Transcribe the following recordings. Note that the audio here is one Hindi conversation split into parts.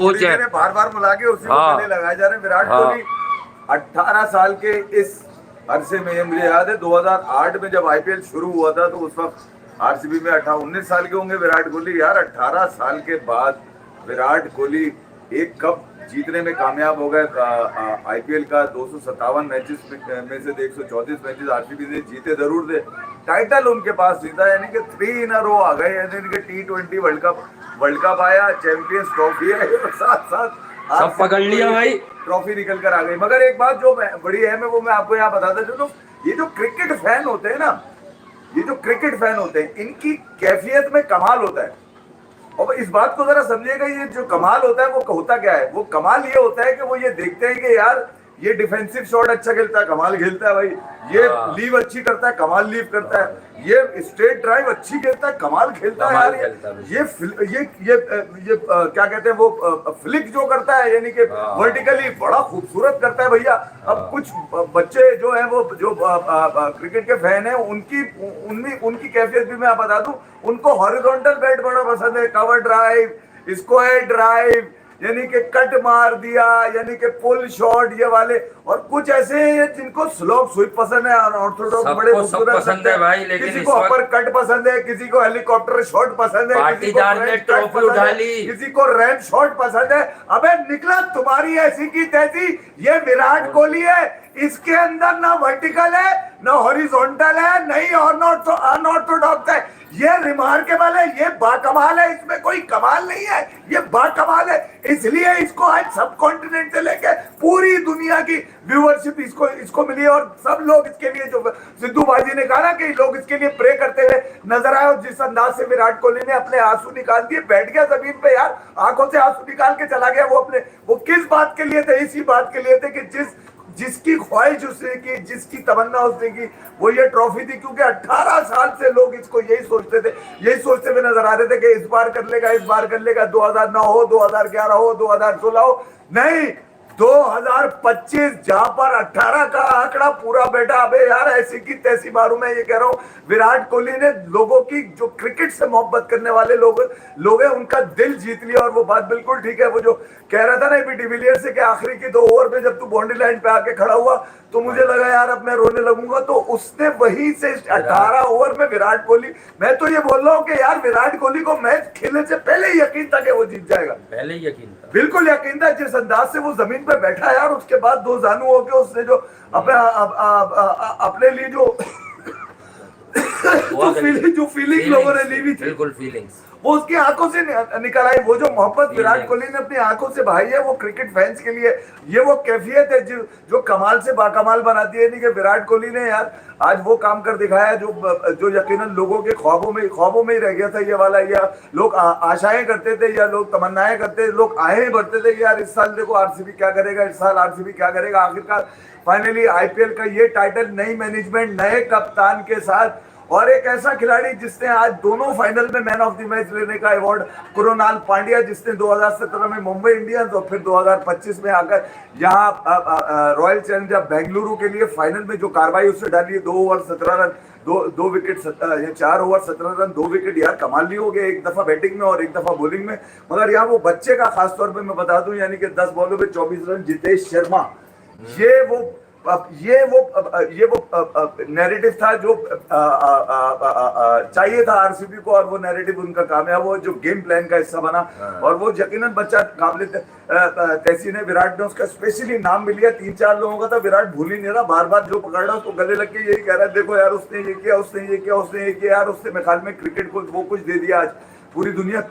बार बार बुला के उसी को गले लगाए जा रहे हैं। विराट कोहली 18 साल के इस अरसे में, मुझे याद है 2008 में जब आईपीएल शुरू हुआ था तो उस वक्त आरसीबी में 19 साल के होंगे विराट कोहली। यार 18 साल के बाद विराट कोहली एक कप जीतने में कामयाब हो गए। आईपीएल का 257 मैचेस में से 134 मैचेस आरसीबी ने जीते जरूर थे, टाइटल उनके पास जीता, यानी कि 3 इन अ रो आ गए। यानी कि T20 वर्ल्ड कप आया, चैंपियंस ट्रॉफी है, साथ साथ सब पकड़ लिया भाई, ट्रॉफी निकल कर आ गई। मगर एक बात जो बड़ी अहम है वो मैं आपको यहाँ बताता चलूं, ये जो क्रिकेट फैन होते हैं ना, ये जो क्रिकेट फैन होते हैं, इनकी कैफियत में कमाल होता है। और इस बात को जरा समझिएगा, ये जो कमाल होता है वो होता क्या है? वो कमाल ये होता है कि वो ये देखते हैं कि यार ये डिफेंसिव शॉट अच्छा खेलता है, कमाल खेलता है भाई, ये लीव अच्छी करता है, कमाल लीव करता है, ये स्ट्रेट ड्राइव अच्छी खेलता है, कमाल खेलता है यार, ये क्या कहते हैं वो फ्लिक जो करता है, यानी कि वर्टिकली बड़ा खूबसूरत करता है भैया। अब कुछ बच्चे जो है वो जो क्रिकेट के फैन है, उनकी कैफियत भी मैं बता दूं, उनको हॉरिजॉन्टल बैट बड़ा पसंद है, कवर ड्राइव, स्क्वायर ड्राइव, यानी कि कट मार दिया, यानी कि पुल शॉट ये वाले, और कुछ ऐसे हैं जिनको स्लोप स्वीप पसंद है, ऑर्थोडॉक्स बड़े खूबसूरत पसंद है भाई, लेकिन किसी को अपर कट पसंद है, किसी को हेलीकॉप्टर शॉट पसंद है, किसी को रैम शॉट पसंद है। अबे निकला तुम्हारी ऐसी की तैसी, ये विराट कोहली है, इसके अंदर ना वर्टिकल है, ना हॉरिजॉन्टल है, नहीं अनऑर्थोडॉक्स है। ये रिमार्केबल है, ये बाकमाल है, इसमें कोई कमाल नहीं है, ये बाकमाल है। इसलिए इसको आज सब कॉन्टिनेंट से लेके पूरी दुनिया की व्यूअरशिप इसको मिली है। और सब लोग इसके लिए, जो सिद्धू भाई ने कहा ना कि लोग इसके लिए प्रे करते हुए नजर आए, और जिस अंदाज से विराट कोहली ने अपने आंसू निकाल दिए, बैठ गया जमीन पे यार, आंखों से आंसू निकाल के चला गया। वो किस बात के लिए थे? इसी बात के लिए थे कि जिसकी ख्वाहिश उसने की, जिसकी तमन्ना उसने की, वो ये ट्रॉफी थी। क्योंकि 18 साल से लोग इसको यही सोचते थे, यही सोचते हुए नजर आ रहे थे कि इस बार कर लेगा, 2009 हो, 2011 हो, 2016 हो, नहीं 2025, जहां पर 18 का आंकड़ा पूरा बैठा। अबे यार ऐसी की तैसी मारू, मैं ये कह रहा हूं, विराट कोहली ने लोगों की, जो क्रिकेट से मोहब्बत करने वाले लोग हैं, उनका दिल जीत लिया। और वो बात बिल्कुल ठीक है, वो जो कह रहा था ना एबी डिविलियर्स से कि आखिरी की 2 ओवर में जब तू बाउंड्री लाइन पे आके खड़ा हुआ तो मुझे लगा यार अब मैं रोने लगूंगा, तो उसने वहीं से 18 ओवर में विराट कोहली, मैं तो ये बोल रहा हूँ कि यार विराट कोहली को मैच खेलने से पहले ही यकीन था कि वो जीत जाएगा, पहले ही यकीन था, बिल्कुल यकीन था। जिस अंदाज से वो जमीन पे बैठा यार, उसके बाद 2 जानू होके उसने जो अपने लिए जो फीलिंग लोगों ने ली हुई थी, बिल्कुल फीलिंग्स, वो उसकी आंखों से निकल आई। वो जो मोहब्बत विराट कोहली ने अपनी आंखों से बहाई है, वो क्रिकेट फैंस के लिए ये वो कैफियत है जो कमाल से बाकमाल बनाती है। नहीं कि विराट कोहली ने यार आज वो काम कर दिखाया जो यकीनन लोगों के ख्वाबों में ही रह गया था ये वाला, या लोग आशाएं करते थे, या लोग तमन्नाएं करते थे, लोग आहें भरते थे कि यार इस साल देखो आरसीबी क्या करेगा, इस साल आरसीबी क्या करेगा। आखिरकार फाइनली आईपीएल का ये टाइटल नई मैनेजमेंट, नए कप्तान के साथ, और एक ऐसा खिलाड़ी जिसने आज दोनों फाइनल में मैन ऑफ द मैच लेने का अवार्ड, कृणाल पांड्या, जिसने 2017 में मुंबई इंडियंस और फिर 2025 में आकर यहाँ रॉयल चैलेंजर बेंगलुरु के लिए फाइनल में जो कार्रवाई उससे डाली है, 2 over 17 run, 2 wicket, 4 over 17 run, 2 wicket, यार कमाल नहीं हो गया, एक दफा बैटिंग में और एक दफा बॉलिंग में। मगर यहाँ वो बच्चे का खासतौर पर मैं बता दूं, यानी कि 10 बॉलों में 24 रन, जितेश शर्मा, ये वो नैरेटिव था जो चाहिए था आरसीबी को, और वो नैरेटिव उनका कामयाब हुआ, जो गेम प्लान का हिस्सा बना। और वो यकीनन बच्चा काबिल तहसीन है, विराट ने उसका स्पेशली नाम भी लिया। 3-4 लोगों का था, विराट भूल ही नहीं रहा, बार बार जो पकड़ रहा उसको गले लग के यही कह रहा है, देखो यार उसने ये किया, उसने ये किया, उसने ये किया, यार उसने मेरे ख्याल में क्रिकेट को वो कुछ दे दिया आज पूरी दुनिया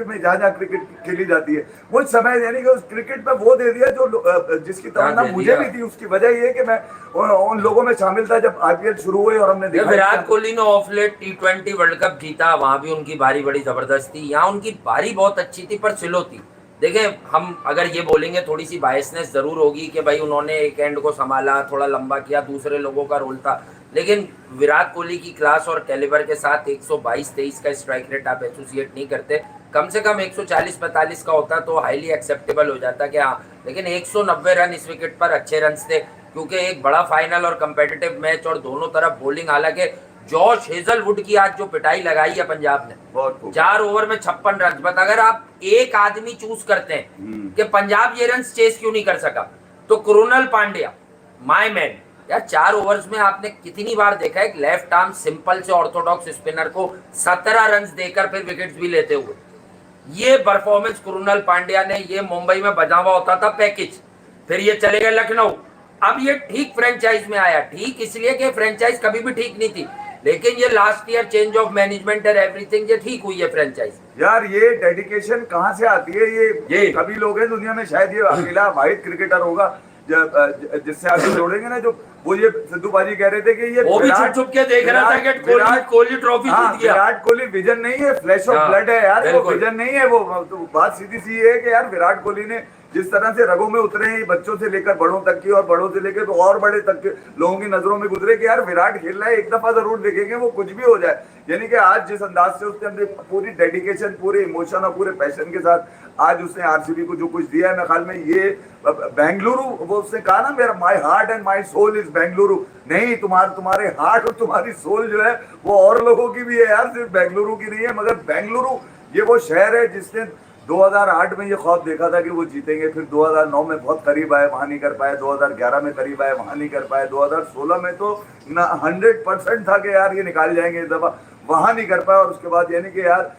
में जहाँ क्रिकेट खेली जाती है, वो समय, यानी कि उस क्रिकेट में वो दे दिया जो जिसकी तमन्ना मुझे भी थी। उसकी वजह ये कि मैं उन लोगों में शामिल था जब आईपीएल शुरू हुई, और हमने देखा विराट कोहली ने of late T20 world cup जीता, वहां भी उनकी बारी बड़ी जबरदस्त थी, यहाँ उनकी बारी बहुत अच्छी थी पर स्लो थी। देखें, हम अगर ये बोलेंगे थोड़ी सी बायसनेस जरूर होगी कि भाई उन्होंने एक एंड को संभाला, थोड़ा लंबा किया, दूसरे लोगों का रोल था, लेकिन विराट कोहली की क्लास और कैलिबर के साथ 122-23 का स्ट्राइक रेट आप एसोसिएट नहीं करते, कम से कम 140-45 का होता तो हाईली एक्सेप्टेबल हो जाता कि हाँ, लेकिन 190 रन इस विकेट पर अच्छे रन थे, क्योंकि एक बड़ा फाइनल और कंपेटिटिव मैच और दोनों तरफ बॉलिंग, हालांकि जॉश हेजलवुड की आज जो पिटाई लगाई है पंजाब ने, बहुत खूब। 4 ओवर में 56 रन। बट अगर आप एक आदमी चूज करते हैं कि पंजाब ये रन चेस क्यों नहीं कर सका, तो कृणाल पांड्या, माय मैन। यार 4 ओवर्स में आपने कितनी बार देखा है लेफ्ट आर्म सिंपल से ऑर्थोडॉक्स स्पिनर को 17 रन देकर फिर विकेट्स भी लेते हुए। ये परफॉर्मेंस कृणाल पांड्या ने, ये मुंबई में बजा हुआ होता था पैकेज, फिर ये चले गए लखनऊ। अब ये ठीक फ्रेंचाइज में आया, ठीक इसलिए कि फ्रेंचाइज कभी भी ठीक नहीं थी, लेकिन ये last year change of management और एवरीथिंग ये ठीक हुई है फ्रेंचाइज। यार ये डेडिकेशन कहाँ से आती है? ये कभी लोग हैं दुनिया में, शायद ये अकेला वाहिद क्रिकेटर होगा जिससे आप जोड़ेंगे ना, जो वो ये सिद्धू बाजी कह रहे थे कि ये वो भी छुप के देख रहा था कि कोहली ट्रॉफी जीत गया। विराट कोहली विजन नहीं है, फ्लैश ऑफ ब्लड है यार, वो विजन नहीं है। वो तो बात सीधी सी है कि यार विराट कोहली ने जिस तरह से रगों में उतरे हैं, बच्चों से लेकर बड़ों तक की, और बड़ों से लेकर तो और बड़े तक के लोगों की नजरों में गुजरे कि यार विराट खेल रहा है, एक दफा जरूर देखेंगे, वो कुछ भी हो जाए। यानी कि आज जिस अंदाज से उसने अपनी पूरी डेडिकेशन, पूरे इमोशन और पूरे पैशन के साथ आज उसने आरसीबी को जो कुछ दिया है, मेरे ख्याल में ये बेंगलुरु, वो उसने कहा ना मेरा my heart and my soul is Bengaluru. नहीं, तुम्हारे हार्ट और तुम्हारी सोल जो है वो और लोगों की भी है यार, सिर्फ बेंगलुरु की नहीं है। मगर बेंगलुरु ये वो शहर है जिसने 2008 में ये ख्वाब देखा था कि वो जीतेंगे, फिर 2009 में बहुत करीब आए, वहां नहीं कर पाए, 2011 में करीब आए, वहां नहीं कर पाए, 2016 में तो 100% था कि यार ये निकाल जाएंगे इस दफा, वहां नहीं कर पाए। और उसके बाद यानी कि यार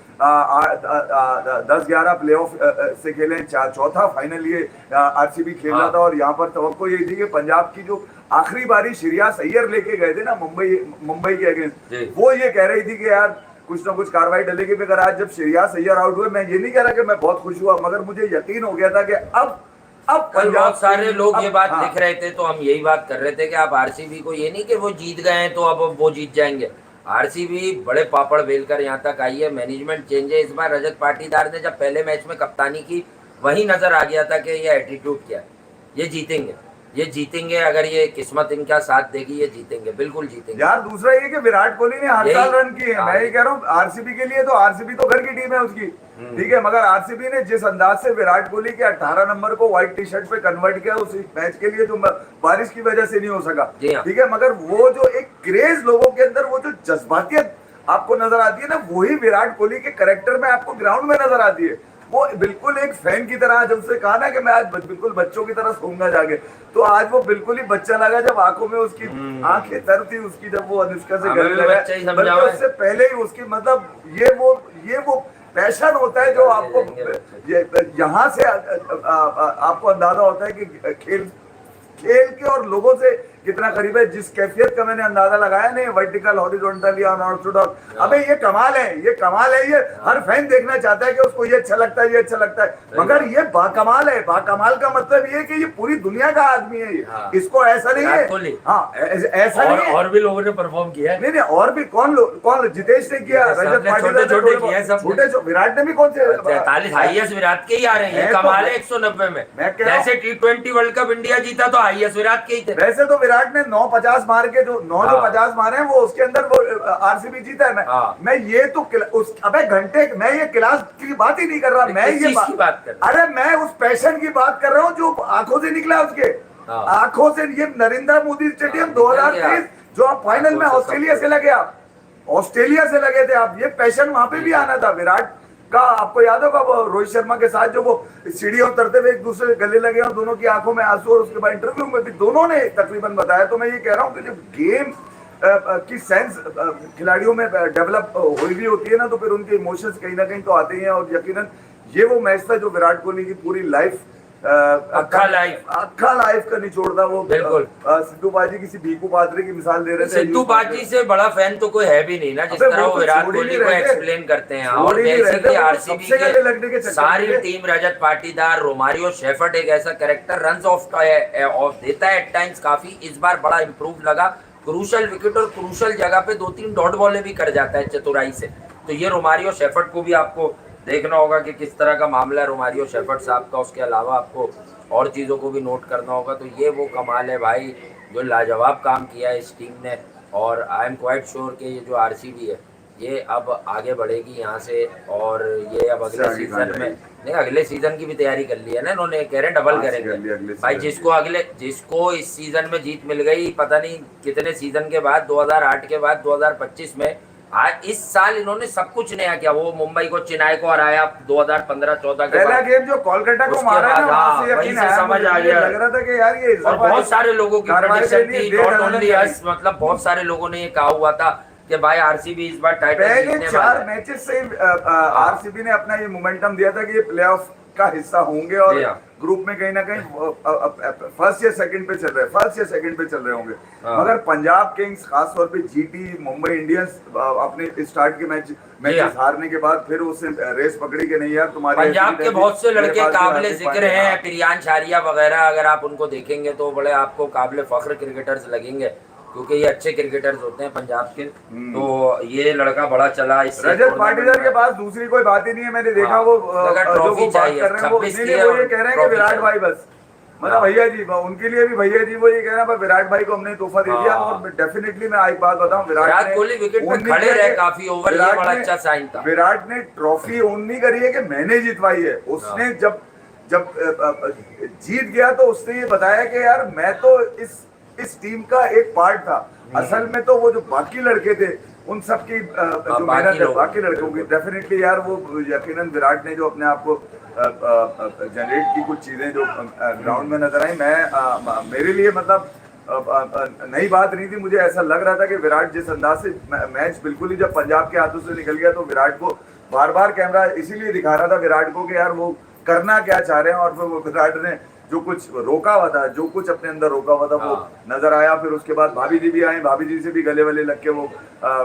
10-11 प्लेऑफ से खेले, चौथा फाइनल ये आरसीबी खेल रहा था। और यहाँ पर तवक्को ये थी कि पंजाब की जो आखिरी बारी श्रेयस अय्यर लेके गए थे ना मुंबई के अगेंस्ट, वो ये कह रही थी कि यार कुछ ना कुछ कार्रवाई डलेगी। मगर आज जब श्रेयस अय्यर आउट हुए, मैं ये नहीं कह रहा कि मैं बहुत खुश हुआ, मगर मुझे यकीन हो गया था कि अब कल बहुत सारे लोग ये बात लिख रहे थे, तो हम यही बात कर रहे थे कि आप आरसीबी को ये नहीं कि वो जीत गए हैं तो अब वो जीत जाएंगे। आरसीबी बड़े पापड़ बेलकर यहाँ तक आई है, मैनेजमेंट चेंज है। इस बार रजत पाटीदार ने जब पहले मैच में कप्तानी की, वही नजर आ गया था कि ये एटीट्यूड क्या है, ये जीतेंगे, अगर ये किस्मत इनका साथ देगी ये जीतेंगे, बिल्कुल जीतेंगे। यार दूसरा ये कि विराट कोहली ने हर साल रन किए हैं। मैं ये कह रहा हूँ आरसीबी के लिए, तो आरसीबी तो घर की टीम है उसकी, ठीक है, मगर आरसीबी ने जिस अंदाज से विराट कोहली के 18 नंबर को व्हाइट टी शर्ट पे कन्वर्ट किया उस मैच के लिए, जो बारिश की वजह से नहीं हो सका, ठीक है, मगर वो जो एक क्रेज लोगों के अंदर, वो जो जज्बातियत आपको नजर आती है ना, वही विराट कोहली के कैरेक्टर में आपको ग्राउंड में नजर आती है। वो बिल्कुल एक फैन की तरह, जब उसने कहा ना कि मैं आज बिल्कुल बच्चों की तरह सोऊंगा जाके, तो आज वो बिल्कुल ही बच्चा लगा। जब आंखों में उसकी आंखें तर थी उसकी, जब वो अनुष्का से गले लगा, उससे पहले ही उसकी, मतलब ये वो पैशन होता है जो आपको यहाँ से आपको अंदाजा होता है कि खेल के और लोगों से कितना करीब है। जिस कैफियत का मैंने अंदाजा लगाया नहीं, वर्टिकल, हॉरिजॉन्टल या अनऑर्थोडॉक्स, अबे ये कमाल है, ये हर फैन देखना चाहता है कि उसको ये अच्छा लगता है, ये अच्छा लगता है, मगर ये बाकमाल है। बाकमाल का मतलब ये कि ये पूरी दुनिया का आदमी है, इसको ऐसा नहीं है, हाँ ऐसा नहीं है। और भी लोगों ने परफॉर्म किया है, नहीं, और भी कौन जितेश ने किया, रजत पाटीदार, छोटे विराट ने भी कौन से 43 हाईएस्ट विराट के ही आ रहे हैं, कमाल है 190 में। जैसे T20 वर्ल्ड कप इंडिया जीता तो हाईएस्ट विराट के ही थे। वैसे तो विराट ने 9-50 मार के, जो 50 मारे हैं, वो उसके अंदर वो आरसीबी जीता है। मैं ये तो अबे घंटे, मैं ये क्लास की बात ही नहीं कर रहा, मैं ये बात कर, अरे मैं उस पैशन की बात कर रहा हूँ जो आंखों से निकला, उसके आंखों से। ये नरेंद्र मोदी स्टेडियम 2023 जो आप फाइनल में ऑस्ट्रेलिया से लगे थे आप, ये पैशन वहां पे भी आना था विराट का। आपको याद होगा वो रोहित शर्मा के साथ जो वो सीढ़ियां उतरते हुए एक दूसरे गले लगे और दोनों की आंखों में आंसू, और उसके बाद इंटरव्यू में भी दोनों ने तकरीबन बताया। तो मैं ये कह रहा हूँ कि जब गेम की सेंस खिलाड़ियों में डेवलप हुई भी होती है ना, तो फिर उनके इमोशंस कहीं ना कहीं तो आते ही हैं। और यकीनन ये वो मैच था जो विराट कोहली की पूरी लाइफ, अक्खा लाइफ का निचोड़ था वो। बिल्कुल सिद्धू बाजी किसी भीकू पात्रे की मिसाल दे रहे थे। सिद्धू बाजी से बड़ा फैन तो कोई है भी नहीं ना, जिस तरह वो विराट कोहली को एक्सप्लेन करते हैं। और बेसिकली आरसीबी के सारी team, Rajat Patidar, Romario shepherd एक ऐसा कैरेक्टर रन्स ऑफ देता है एट टाइम्स काफी। इस बार बड़ा इंप्रूव लगा, क्रूशल विकेट और क्रूशल जगह पे 2-3 डॉट बॉलें भी कर जाता है चतुराई से। तो ये रोमारियो शेफर्ड को भी आपको देखना होगा कि किस तरह का मामला है रोमारियो शेफर्ड साहब का। उसके अलावा आपको और चीज़ों को भी नोट करना होगा। तो ये वो कमाल है भाई जो लाजवाब काम किया है इस टीम ने। और आई एम क्वाइट श्योर कि ये जो आरसीबी है ये अब आगे बढ़ेगी यहाँ से, और ये अब अगले आगे कहाँ सीजन में, नहीं अगले सीजन की भी तैयारी कर ली है ना इन्होंने, कह रहे डबल हाँ, कर लिया करेंगे अगले भाई। सीजन जिसको इस सीजन में जीत मिल गई, पता नहीं कितने सीजन के बाद, 2008 के बाद 2025 में, आज इस साल इन्होंने सब कुछ नया किया। वो मुंबई को, चेन्नई को हराया 2015-14 के पहला बाद। गेम जो कोलकाता को उसके मारा बाद, ना, वहां से हाँ, यकीन वहीं से आया, समझ मुझे आ गया। लग रहा था कि यार ये इस और दफा बहुत सारे लोगों की कार्रवाई प्रेडिक्शन के लिए थी, डेढ़ नॉट हज़ार ओनली का अस, मतलब बहुत सारे लोगों ने ये कहा हुआ था कि भाई आरसीबी इस बार टाइटल पहले जीतने 4 वाला है। मैचेस से आरसीबी ने अपना ये मोमेंटम दिया था कि ये प्लेऑफ का हिस्सा होंगे और जी हाँ। ग्रुप में कहीं ना कहीं फर्स्ट या सेकंड पे चल रहे होंगे। हाँ। मगर पंजाब किंग्स, खासतौर पे जीटी, मुंबई इंडियंस अपने स्टार्ट के मैचेस हारने के बाद फिर उसने रेस पकड़ी कि नहीं यार तुम्हारी पंजाब के बहुत से लड़के काबिले जिक्र पानी- हैं, प्रियांश आर्या वगैरह, अगर आप उनको देखेंगे तो बड़े आपको काबिले फख्र क्रिकेटर्स लगेंगे, क्योंकि ये अच्छे क्रिकेटर्स होते हैं पंजाब के। तो ये लड़का बड़ा चला इससे। रजत पाटीदार के पास दूसरी कोई बात ही नहीं है। मैंने देखा हाँ, वो अगर जो ट्रॉफी वो बात चाहिए, कर रहे हैं वो 26 नहीं, की नहीं, है वो ये और कह रहे हैं कि ट्रॉफी विराट चाहिए। भाई बस, मतलब हाँ। भैया जी, उनके लिए भी भैया जी वो ये कह रहे हैं विराट भाई को हमने तोहफा दे दिया। हाँ। और डेफिनेटली मैं एक बात बताऊं, विराट कोहली विकेट पे खड़े रहे काफी ओवर, ये बड़ा अच्छा साइन था। विराट ने ट्रॉफी ओन नहीं करी है कि मैंने जितवाई है, उसने जब जब जीत गया तो उसने ये बताया कि यार मैं तो इस टीम का एक पार्ट था। असल में तो वो जो बाकी लड़के थे उन सब की जो मेहनत है बाकी लड़कों की, डेफिनेटली यार वो यकीनन विराट ने जो अपने आप को जनरेट की कुछ चीजें जो ग्राउंड में नजर आई, मैं मेरे लिए मतलब नई बात नहीं थी। मुझे ऐसा लग रहा था कि विराट जिस अंदाज से मैच बिल्कुल ही जब पंजाब के हाथों से निकल गया तो विराट को बार बार कैमरा इसीलिए दिखा रहा था विराट को कि यार वो करना क्या चाह रहे हैं। और फिर वो विराट ने जो कुछ रोका हुआ था, जो कुछ अपने अंदर रोका हुआ था वो नजर आया। फिर उसके बाद भाभी जी भी आई, भाभी जी से भी गले वले लग के वो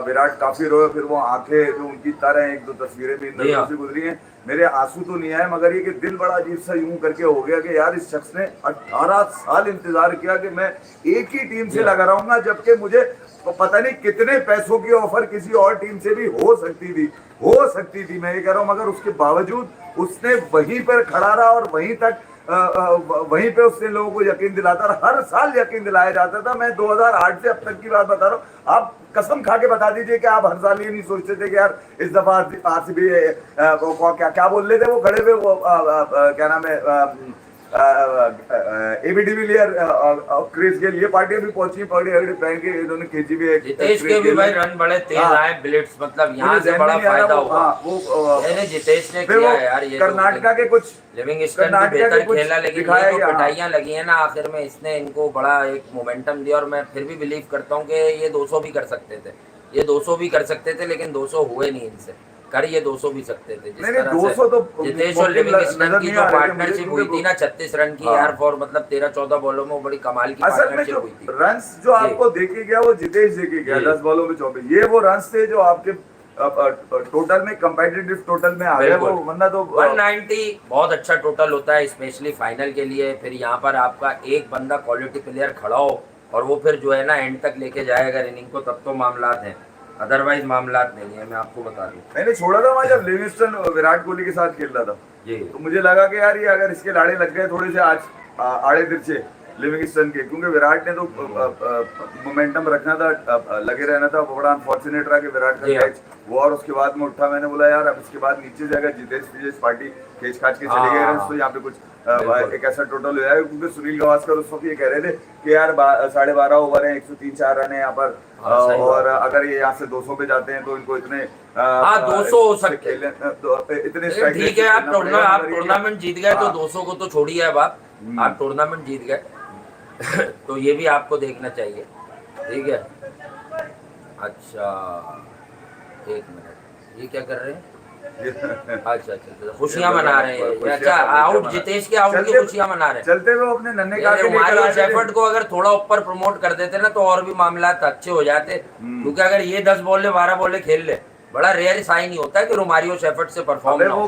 विराट काफी रोए। फिर वो आंखें जो उनकी तरह हैं, 1-2 तस्वीरें भी नजरों से गुजरी हैं। मेरे आंसू तो नहीं आए, मगर ये कि दिल बड़ा अजीब सा यूं करके हो गया कि यार इस शख्स ने 18 साल इंतजार किया कि मैं एक ही टीम से लगा रहूंगा, जबकि मुझे पता नहीं कितने पैसों की ऑफर किसी और टीम से भी हो सकती थी मैं ये कह रहा हूँ। मगर उसके बावजूद उसने वहीं पर खड़ा रहा और वहीं तक वहीं पे उसने लोगों को यकीन दिलाता और हर साल यकीन दिलाया जाता था। मैं 2008 से अब तक की बात बता रहा हूँ, आप कसम खा के बता दीजिए कि आप हर साल ये नहीं सोचते थे कि यार इस दफा आरसीबी क्या बोल रहे थे वो खड़े हुए, वो क्या नाम है, एबी डिविलियर क्रिस गेल, ये पार्टियां भी पहुंची, पगड़ी अगड़ी पहन के इन्होंने खींची भी है। जितेश के भी भाई रन बड़े तेज आए, ब्लिट्स, मतलब यहाँ से बड़ा फायदा हुआ। जितेश ने किया यार, ये कर्नाटका के कुछ लिविंगस्टन भी बेहतर खेला, लेकिन ये जो पिटाइयां लगी है ना आखिर में, इसने इनको बड़ा एक मोमेंटम दिया। और मैं फिर भी बिलीव करता हूँ कि ये 200 भी कर सकते थे, ये 200 भी कर सकते थे, लेकिन 200 हुए नहीं इनसे। कर ये 200 भी सकते थे। जिस तरह 200 तो जितेश और लिविंगस्टन की जो पार्टनरशिप हुई थी ना 36 रन की यार, फॉर मतलब 13-14 बॉलों में, वो बड़ी कमाल की पार्टनरशिप हुई थी। रन्स जो आपको देके गया वो जितेश देके गया 10 बॉलों में 24, ये वो रन्स थे जो आपके टोटल में कंपेटिटिव टोटल में आ गए वो, वरना तो 190 बहुत अच्छा टोटल होता है स्पेशली फाइनल के लिए। फिर यहाँ पर आपका एक बंदा क्वालिटी प्लेयर खड़ा हो और वो फिर जो है ना एंड तक लेके जाए अगर इनिंग को, तब तो मामलात हैं, अदरवाइज मामलात नहीं है। मैं आपको बता दूं, मैंने छोड़ा था वहाँ जब लिविंगस्टन विराट कोहली के साथ खेल रहा था जी, तो मुझे लगा कि यार ये अगर इसके लाड़े लग गए थोड़े से आज आड़े तिरछे लिविंगस्टन के, क्योंकि विराट ने तो मोमेंटम रखना था, लगे रहना था। वो बड़ा अनफॉर्चुनेट रहा कि विराट का कैच वो, और उसके बाद में उठा। मैंने बोला यार अब इसके बाद नीचे से अगर जितेश पार्टी खींच खाच के चले गए तो यहाँ पे कुछ एक ऐसा टोटल हो जाएगा। क्योंकि सुनील गावस्कर उस वक्त ये कह रहे थे कि यार 12.5 ओवर है, 103-4 रन है यहाँ पर, और अगर ये यहाँ से 200 पे जाते हैं तो इनको इतने 200 हो सकते इतने ठीक है। आप टूर्नामेंट जीत गए तो 200 को तो छोड़िए, अब आप टूर्नामेंट जीत गए तो ये भी आपको देखना चाहिए, ठीक है। अच्छा एक मिनट, ये क्या कर रहे हैं? अच्छा खुशियां मना रहे हैं। अच्छा आउट, जितेश के आउट की खुशियां मना रहे हैं, चलते हुए अपने नन्हे का मारियो शेफर्ड को अगर थोड़ा ऊपर प्रमोट कर देते ना तो और भी मामला अच्छे हो जाते। क्योंकि अगर ये 10 बॉले 12 बॉले खेल ले, बड़ा रेयर साइन ही होता है कि रोमारियो शेफर्ड से परफॉर्म ना हो।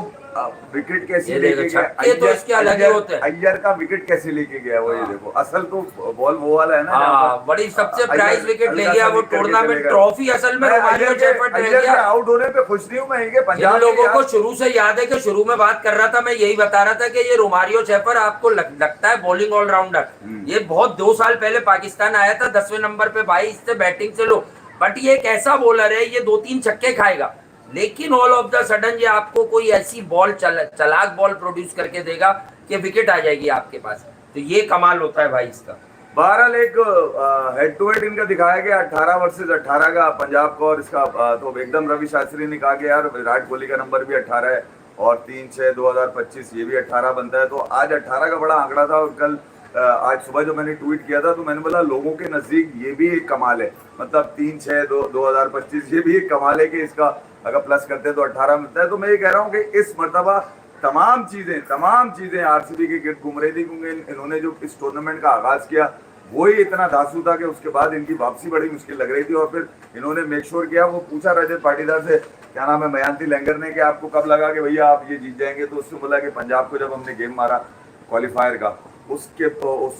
विकेट कैसे लेके गया, ये तो इसके अलग ही होते हैं। अय्यर का विकेट कैसे लेके गया वो, ये देखो असल तो बॉल वो वाला है ना, बड़ी सबसे प्राइज विकेट ले गया वो, टूर्नामेंट ट्रॉफी असल में रोमारियो शेफर्ड ले गया। आउट होने पे खुश नहीं हूं मैं, ये पंजाब लोगों को शुरू से याद है कि शुरू में बात कर रहा था, मैं यही बता रहा था कि ये रोमारियो शेफर्ड आपको लगता है बॉलिंग ऑलराउंडर, ये बहुत 2 साल पहले पाकिस्तान आया था 10वें नंबर पे, भाई इससे बैटिंग से लो बट ये एक ऐसा बॉलर है, ये 2-3 छक्के खाएगा, लेकिन ऑल ऑफ द सडन ये आपको कोई ऐसी बॉल चलाक बॉल प्रोड्यूस करके देगा कि विकेट आ जाएगी आपके पास। तो ये कमाल होता है भाई इसका। बहरहाल एक हेड टू हेड इनका दिखाया गया 18 वर्सेस 18 का पंजाब को, और इसका तो एकदम रवि शास्त्री ने कहा कि यार विराट कोहली का नंबर भी 18 है और 3-6-2025 ये भी 18 बनता है। तो आज 18 का बड़ा आंकड़ा था, और कल आज सुबह जो मैंने ट्वीट किया था तो मैंने बोला लोगों के नजदीक ये भी एक कमाल है, मतलब 3-6-2025 ये भी एक कमाल है कि इसका अगर प्लस करते हैं तो 18 मिलता है। तो मैं ये कह रहा हूँ कि इस मर्तबा तमाम चीजें आरसीबी की गिरद घूम रही थी, क्योंकि इन्होंने जो इस टूर्नामेंट का आगाज किया वो ही इतना धांसू था कि उसके बाद इनकी वापसी बड़ी मुश्किल लग रही थी। और फिर इन्होंने मेक श्योर किया, वो पूछा रजत पाटीदार से, क्या नाम है, मयांती लैंगर ने, कि आपको कब लगा कि भैया आप ये जीत जाएंगे? तो उसने बोला कि पंजाब को जब हमने गेम मारा क्वालिफायर का, उस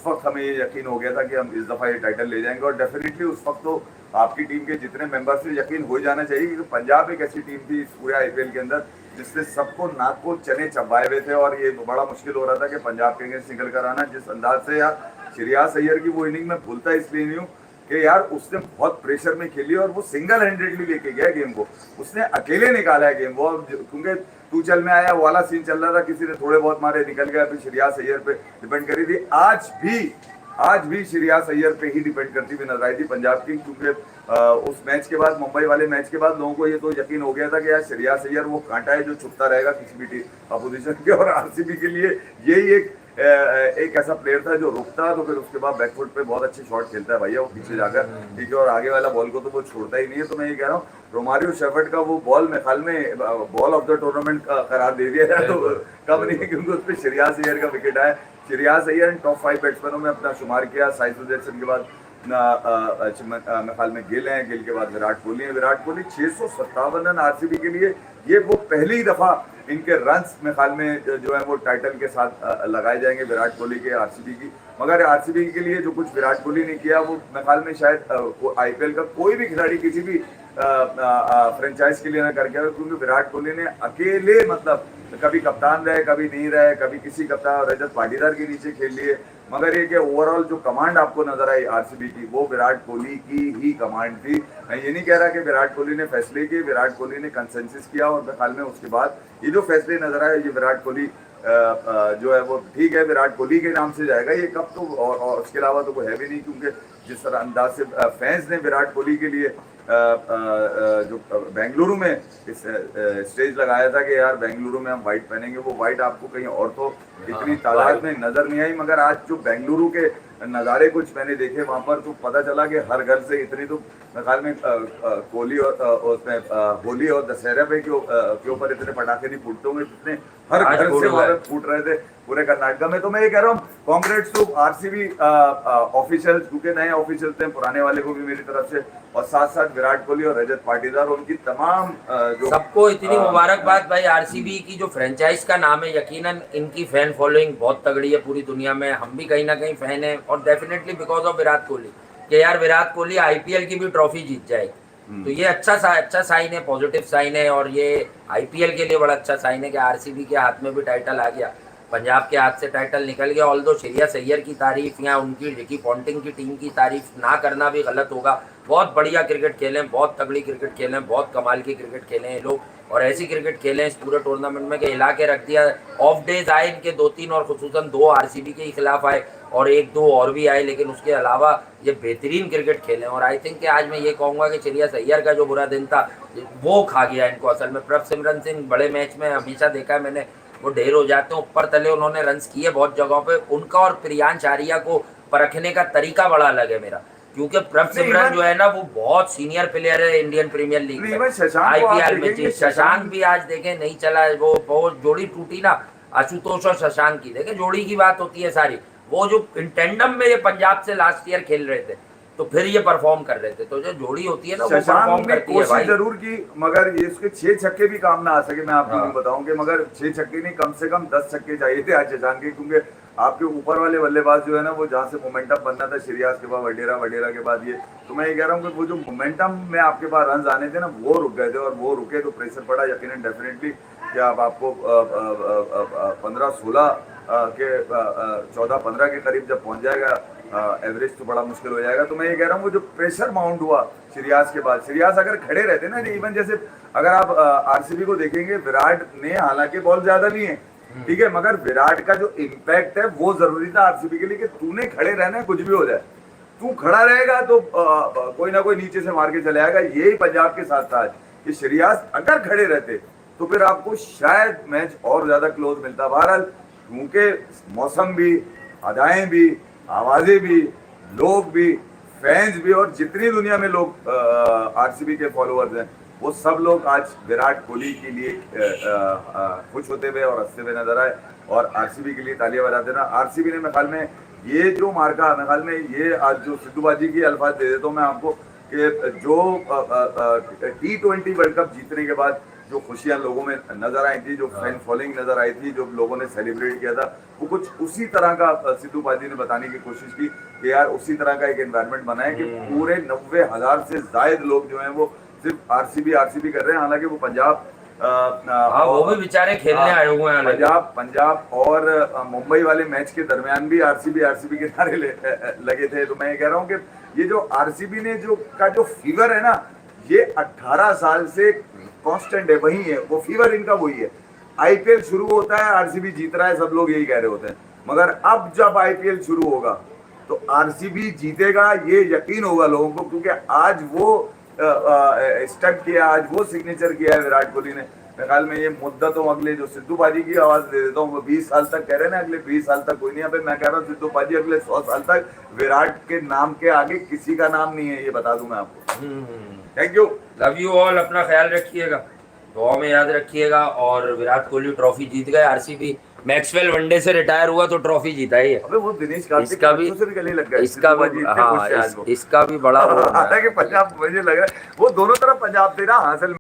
वक्त हमें ये यकीन हो गया था कि हम इस दफा ये टाइटल ले जाएंगे। और डेफिनेटली उस वक्त तो आपकी टीम के जितने मेंबर्स से यकीन हो जाना चाहिए, क्योंकि पंजाब एक ऐसी टीम थी इस पूरे आईपीएल के अंदर जिसने सबको नाक को चने चबाए हुए थे, और ये बड़ा मुश्किल हो रहा था कि पंजाब के अगेंस्ट निकल कर आना। जिस अंदाज से यार श्रेयस अय्यर की वो इनिंग में भूलता इसलिए नहीं हूँ कि यार उसने बहुत प्रेशर में खेली और वो सिंगल हैंडेडली लेके गया गेम को, उसने अकेले निकाला है गेम वो। क्योंकि तू चल में आया वाला सीन चल रहा था, किसी ने थोड़े बहुत मारे निकल गया, फिर श्रेयस अय्यर पे डिपेंड करी थी। आज भी श्रेयस अय्यर पे ही डिपेंड करती हुई नजर आई थी पंजाब की, क्योंकि उस मैच के बाद, मुंबई वाले मैच के बाद लोगों को ये तो यकीन हो गया था कि यार श्रेयस अय्यर वो कांटा है जो छुपता रहेगा किसी भी टीम अपोजिशन के। और आरसीबी के लिए यही एक ऐसा प्लेयर था जो रुकता तो फिर उसके बाद बैकफुट पे बहुत अच्छे शॉट खेलता है भैया वो पीछे जाकर, ठीक है, और आगे वाला बॉल को तो वो छोड़ता ही नहीं है। तो मैं ये कह रहा हूँ रोमारियो शेफर्ड का वो बॉल मेरे ख्याल में बॉल ऑफ द टूर्नामेंट करार दे दिया है, तो कम नहीं है, क्योंकि उस पर श्रेयस अय्यर का विकेट आया। श्रेयस अय्यर ने टॉप 5 बैट्समैनों में अपना शुमार किया। साई सुदर्शन के बाद मेरे ख्याल में गिल हैं, गिल के बाद विराट कोहली हैं। विराट कोहली 657 रन आरसीबी के लिए, ये वो पहली दफा इनके रन्स मेरे ख्याल में जो है वो टाइटल के साथ लगाए जाएंगे विराट कोहली के आरसीबी की। मगर आरसीबी के लिए जो कुछ विराट कोहली ने किया वो मेरे ख्याल में शायद आईपीएल का कोई भी खिलाड़ी किसी भी फ्रेंचाइज के लिए ना करके आए, क्योंकि विराट कोहली ने अकेले, मतलब कभी कप्तान रहे, कभी नहीं रहे, कभी किसी कप्तान रजत पाटीदार के नीचे खेल लिए, मगर ये कि ओवरऑल जो कमांड आपको नजर आई आरसीबी की वो विराट कोहली की ही कमांड थी। मैं ये नहीं कह रहा कि विराट कोहली ने फैसले किए, विराट कोहली ने कंसेंसस किया, और मेरे ख्याल में उसके बाद ये जो फैसले नजर आए, ये विराट कोहली जो है वो ठीक है विराट कोहली के नाम से जाएगा ये कप, तो और उसके अलावा तो वो है भी नहीं, क्योंकि जिस तरह अंदाज से फैंस ने विराट कोहली के लिए जो बेंगलुरु में स्टेज लगाया था कि यार बेंगलुरु में हम व्हाइट पहनेंगे, वो व्हाइट आपको कहीं और तो इतनी तादाद में नजर नहीं आई। मगर आज जो बेंगलुरु के नज़ारे कुछ मैंने देखे वहां पर, तो पता चला कि हर घर से इतनी, तो मेरे ख्याल में कोहली और उसमें होली और दशहरा पे के ऊपर इतने पटाखे नहीं फूटते होंगे जितने हर घर से वहां पे फूट रहे थे पूरे कर्नाटक में। तो मैं ये कह रहा हूँ कांग्रेट्स टू आरसीबी ऑफिशियल्स, क्योंकि नए ऑफिशियल्स थे, पुराने वाले को भी मेरी तरफ से, और साथ साथ विराट कोहली और रजत पाटीदार, उनकी तमाम जो सबको इतनी मुबारकबाद भाई। आरसीबी की जो फ्रेंचाइज का नाम है, यकीनन इनकी फैन फॉलोइंग बहुत तगड़ी है पूरी दुनिया में, हम भी कहीं ना कहीं फैन है, और definitely because of Virat Kohli कि यार विराट कोहली आईपीएल की भी ट्रॉफी जीत जाएगी, तो ये अच्छा साइन है, पॉजिटिव साइन है, और ये आईपीएल के लिए बड़ा अच्छा साइन है कि आरसीबी के हाथ में भी टाइटल आ गया, पंजाब के हाथ से टाइटल निकल गया। ऑल्दो श्रेयस अय्यर की तारीफ या उनकी रिकी पॉन्टिंग की टीम की तारीफ ना करना भी गलत होगा। बहुत बढ़िया क्रिकेट खेले, बहुत तगड़ी क्रिकेट खेले, बहुत कमाल की क्रिकेट खेले हैं लोग, और ऐसी क्रिकेट खेले इस पूरे टूर्नामेंट में कि हिला के रख दिया। ऑफ डेज आए इनके 2-3, और खुसूसन 2 आरसीबी के खिलाफ आए और 1-2 और भी आए, लेकिन उसके अलावा ये बेहतरीन क्रिकेट खेले। और आई थिंक कि आज मैं ये कहूँगा कि श्रेयस अय्यर का जो बुरा दिन था वो खा गया इनको असल में। प्रभसिमरन सिंह बड़े मैच में हमेशा देखा है मैंने, वो ढेर हो जाते हैं ऊपर तले, उन्होंने रन्स किए बहुत जगहों पे। उनका और प्रियांश आर्या को परखने का तरीका बड़ा अलग है मेरा, क्योंकि प्रभसिमरन जो है ना वो बहुत सीनियर प्लेयर है इंडियन प्रीमियर लीग में, आईपीएल में। जी शशांक भी आज देखें नहीं चला, वो जोड़ी टूटी ना आशुतोष और शशांक की, देखें जोड़ी की बात होती है सारी, वो जो इन टेंडम में ये पंजाब से लास्ट ईयर खेल रहे थे तो फिर ये परफॉर्म कर रहे थे, तो जो जोड़ी होती है ना वो परफॉर्म करती है भाई। जरूर की, मगर ये इसके 6 छक्के भी काम ना आ सके, मैं आपको बताऊं कि मगर 6 छक्के नहीं, कम से कम 10 छक्के चाहिए थे आज शशांक के, क्योंकि आपके ऊपर वाले बल्लेबाज जो है ना वो जहाँ से मोमेंटम बनना था श्रेयस के बाद वडेरा के बाद ये, तो मैं ये कह रहा हूँ कि वो जो मोमेंटम में आपके पास रन आने थे ना वो रुक गए थे, और वो रुके तो प्रेशर पड़ा यकीनन डेफिनेटली कि अब आपको 15-16 के 14-15 के करीब जब पहुंच जाएगा एवरेज तो बड़ा मुश्किल हो जाएगा। तो मैं ये कह रहा हूँ वो जो प्रेशर माउंट हुआ श्रेयास के बाद, श्रेयास अगर खड़े रहते ना, इवन जैसे अगर आप आरसीबी को देखेंगे, विराट ने हालांकि बॉल ज्यादा लिए हैं, ठीक है, मगर विराट का जो इम्पैक्ट है वो जरूरी था आरसीबी के लिए कि तूने खड़े रहना है, कुछ भी हो जाए, तू खड़ा रहेगा तो कोई ना कोई नीचे से मार के चले आएगा। यही पंजाब के साथ था कि श्रेयास अगर खड़े रहते तो फिर आपको शायद मैच और ज्यादा क्लोज मिलता। बहरहाल क्योंकि मौसम भी, अदाएं भी, आवाजें भी, लोग भी, फैंस भी, और जितनी दुनिया में लोग आरसीबी के फॉलोअर्स हैं, वो सब लोग आज विराट कोहली के लिए खुश होते हुए और हंसते हुए नजर आए और आरसीबी के लिए तालियां बजाते ना। आरसीबी ने मेरे ख्याल में ये जो मार्का, मेरे ख्याल में ये आज जो सिद्धू बाजी की अल्फाज दे देता हूँ मैं आपको कि जो T20 वर्ल्ड कप जीतने के बाद जो खुशियां लोगों में नजर आई थी, जो फैन फॉलोइंग नजर आई थी, जो लोगों ने सेलिब्रेट किया था, वो कुछ उसी तरह का सिद्धू बाजी ने बताने की कोशिश की कि यार उसी तरह का एक एनवायरनमेंट बनाए कि पूरे 90,000 से जायद लोग जो हैं वो सिर्फ आरसीबी कर रहे हैं। हालांकि वो पंजाब वो भी बेचारे खेलने आए हुए हैं। पंजाब और मुंबई वाले मैच के दरमियान भी आरसीबी के नारे लगे थे। तो मैं ये कह रहा हूँ कि ये जो आरसीबी ने जो फीवर है ना, ये 18 साल से कांस्टेंट है, वही है वो फीवर, इनका वही है। आईपीएल शुरू होता है, आरसीबी जीत रहा है, सब लोग यही कह रहे होते हैं, मगर अब जब आईपीएल शुरू होगा तो आरसीबी जीतेगा, ये यकीन होगा लोगों को, क्योंकि आज वो स्टंट किया, आज वो सिग्नेचर किया है विराट कोहली ने। मेरे ख्याल में ये मुद्दतों अगले, जो सिद्धू बाजी की आवाज दे देता हूँ, वो 20 साल तक कह रहे हैं ना, अगले 20 साल तक कोई नहीं। अबे मैं कह रहा हूँ सिद्धू बाजी अगले 100 साल तक विराट के नाम के आगे किसी का नाम नहीं है, ये बता दूं मैं आपको। Thank you, love you all, अपना ख्याल रखिएगा, दुआ में याद रखिएगा। और विराट कोहली ट्रॉफी जीत गए, आरसीबी। मैक्सवेल वनडे से रिटायर हुआ तो ट्रॉफी जीता ही है। अबे वो दिनेश कार्तिक इसका भी लग गया, इसका भी बड़ा हालांकि पंजाब, मुझे लग रहा है वो दोनों तरफ पंजाब थे ना हासिल।